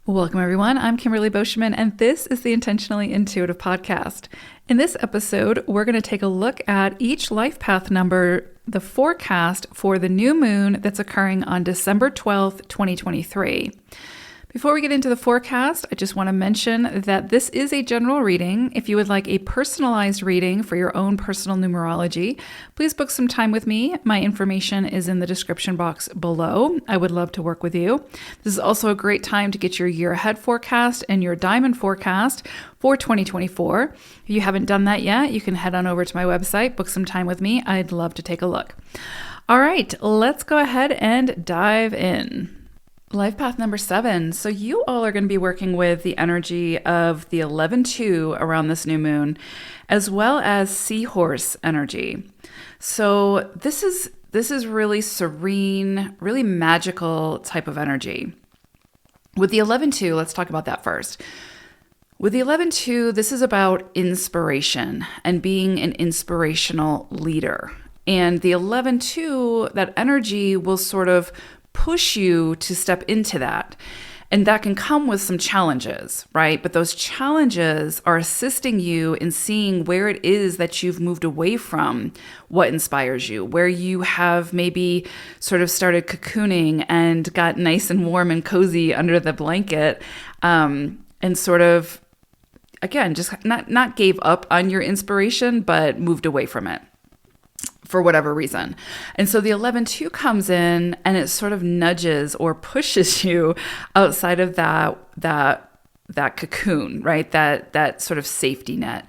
Welcome, everyone. I'm Kimberly Boschman, and this is the Intentionally Intuitive Podcast. In this episode, we're going to take a look at each life path number, the forecast for the new moon that's occurring on December 12th, 2023. Before we get into the forecast, I just want to mention that this is a general reading. If you would like a personalized reading for your own personal numerology, please book some time with me. My information is in the description box below. I would love to work with you. This is also a great time to get your year ahead forecast and your diamond forecast for 2024. If you haven't done that yet, you can head on over to my website, book some time with me. I'd love to take a look. All right, let's go ahead and dive in. Life path number 7. So you all are going to be working with the energy of the 11-2 around this new moon, as well as seahorse energy. So this is really serene, really magical type of energy. With the 11-2, let's talk about that first. With the 11-2, this is about inspiration and being an inspirational leader. And the 11-2, that energy will sort of push you to step into that. And that can come with some challenges, right? But those challenges are assisting you in seeing where it is that you've moved away from what inspires you, where you have maybe sort of started cocooning and got nice and warm and cozy under the blanket, and sort of, again, just not gave up on your inspiration, but moved away from it for whatever reason. And so the 11-2 comes in and it sort of nudges or pushes you outside of that cocoon, right? That sort of safety net.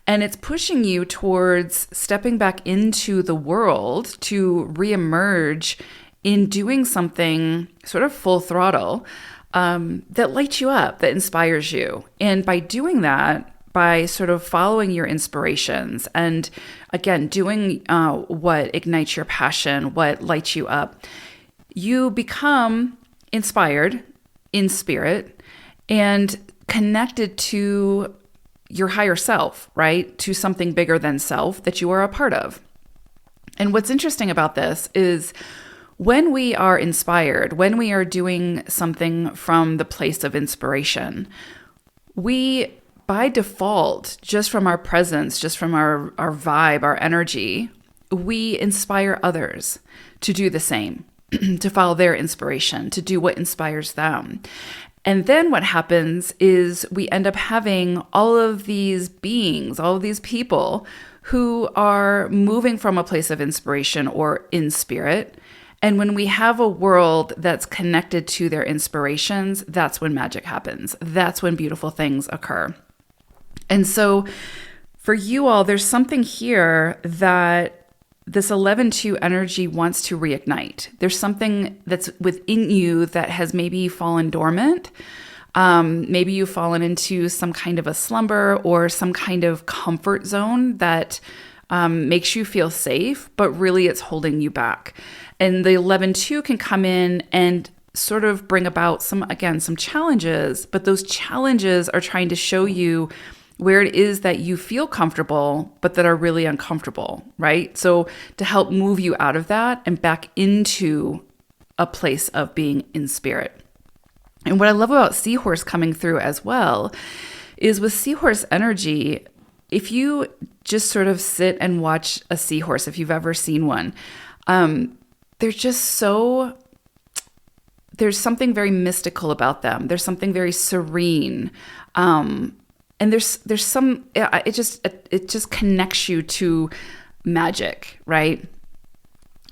And it's pushing you towards stepping back into the world to reemerge in doing something sort of full throttle that lights you up, that inspires you. And by doing that, by sort of following your inspirations and, again, doing what ignites your passion, what lights you up, you become inspired in spirit and connected to your higher self, right? To something bigger than self that you are a part of. And what's interesting about this is when we are inspired, when we are doing something from the place of inspiration, we by default, just from our presence, just from our vibe, our energy, we inspire others to do the same, to follow their inspiration, to do what inspires them. And then what happens is we end up having all of these beings, all of these people who are moving from a place of inspiration or in spirit. And when we have a world that's connected to their inspirations, that's when magic happens. That's when beautiful things occur. And so for you all, there's something here that this 11-2 energy wants to reignite. There's something that's within you that has maybe fallen dormant. Maybe you've fallen into some kind of a slumber or some kind of comfort zone that makes you feel safe, but really it's holding you back. And the 11-2 can come in and sort of bring about some challenges, but those challenges are trying to show you where it is that you feel comfortable, but that are really uncomfortable, right? So to help move you out of that and back into a place of being in spirit. And what I love about seahorse coming through as well is with seahorse energy, if you just sort of sit and watch a seahorse, if you've ever seen one, there's something very mystical about them. There's something very serene. And there's some, it just connects you to magic, right?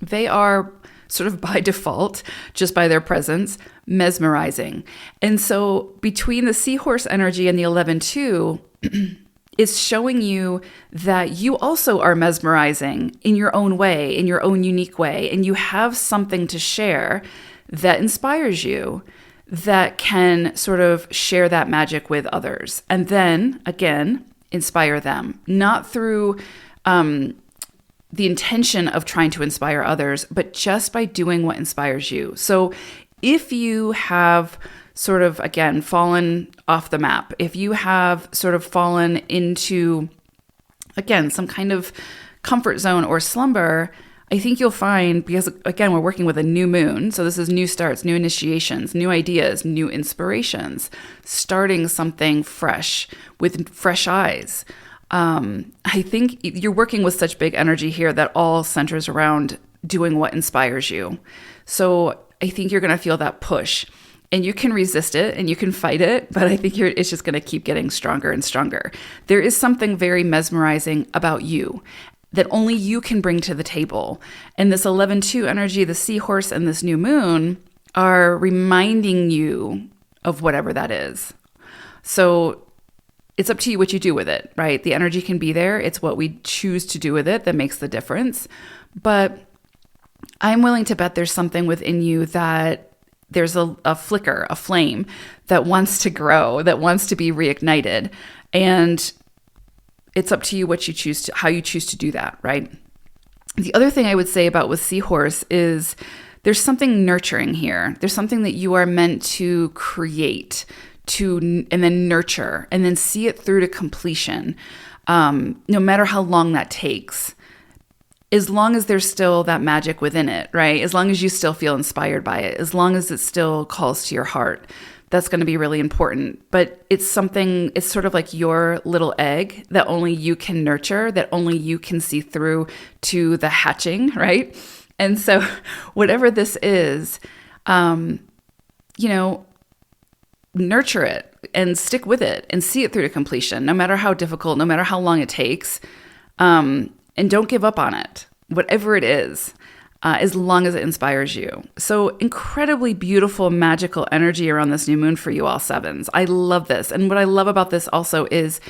They are sort of by default, just by their presence, mesmerizing. And so between the seahorse energy and the 11-2, it's showing you that you also are mesmerizing in your own way, in your own unique way, and you have something to share that inspires you, that can sort of share that magic with others. And then, again, inspire them, not through the intention of trying to inspire others, but just by doing what inspires you. So if you have sort of, again, fallen off the map, if you have sort of fallen into, again, some kind of comfort zone or slumber, I think you'll find, because again, we're working with a new moon. So this is new starts, new initiations, new ideas, new inspirations, starting something fresh with fresh eyes. I think you're working with such big energy here that all centers around doing what inspires you. So I think you're going to feel that push, and you can resist it and you can fight it, but I think it's just going to keep getting stronger and stronger. There is something very mesmerizing about you that only you can bring to the table. And this 11-2 energy, the seahorse and this new moon are reminding you of whatever that is. So it's up to you what you do with it, right? The energy can be there. It's what we choose to do with it that makes the difference. But I'm willing to bet there's something within you that there's a flicker, a flame that wants to grow, that wants to be reignited. And it's up to you what you choose to, how you choose to do that, right? The other thing I would say about with seahorse is there's something nurturing here. There's something that you are meant to create, and then nurture, and then see it through to completion, no matter how long that takes. As long as there's still that magic within it, right? As long as you still feel inspired by it, as long as it still calls to your heart, that's going to be really important. But it's sort of like your little egg that only you can nurture, that only you can see through to the hatching, right? And so whatever this is, nurture it and stick with it and see it through to completion, no matter how difficult, no matter how long it takes. And don't give up on it, whatever it is, as long as it inspires you. So incredibly beautiful, magical energy around this new moon for you all sevens. I love this. And what I love about this also is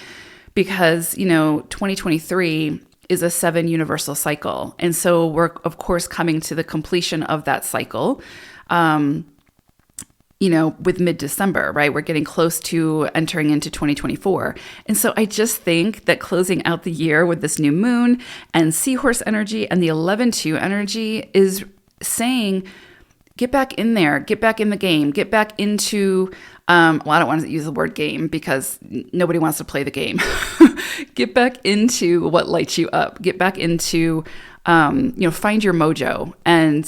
because, 2023 is a 7 universal cycle. And so we're, of course, coming to the completion of that cycle. With mid-December, right? We're getting close to entering into 2024. And so I just think that closing out the year with this new moon and seahorse energy and the 11-2 energy is saying, get back in there, get back in the game, get back into, I don't want to use the word game because nobody wants to play the game. Get back into what lights you up. Get back into, find your mojo and,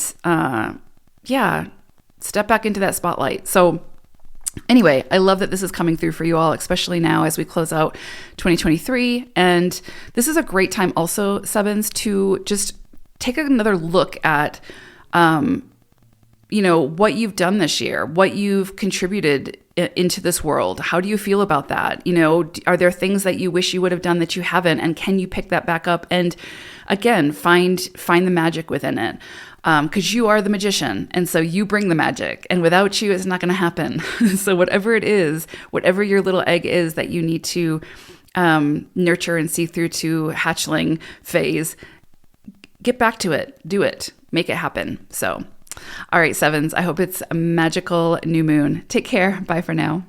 step back into that spotlight. So anyway, I love that this is coming through for you all, especially now as we close out 2023. And this is a great time also, sevens, to just take another look at, what you've done this year, what you've contributed into this world. How do you feel about that? Are there things that you wish you would have done that you haven't? And can you pick that back up? And again, find the magic within it. Because you are the magician, and so you bring the magic, and without you, it's not going to happen. So whatever it is, whatever your little egg is that you need to nurture and see through to hatchling phase, get back to it, do it, make it happen. So, all right, sevens, I hope it's a magical new moon. Take care. Bye for now.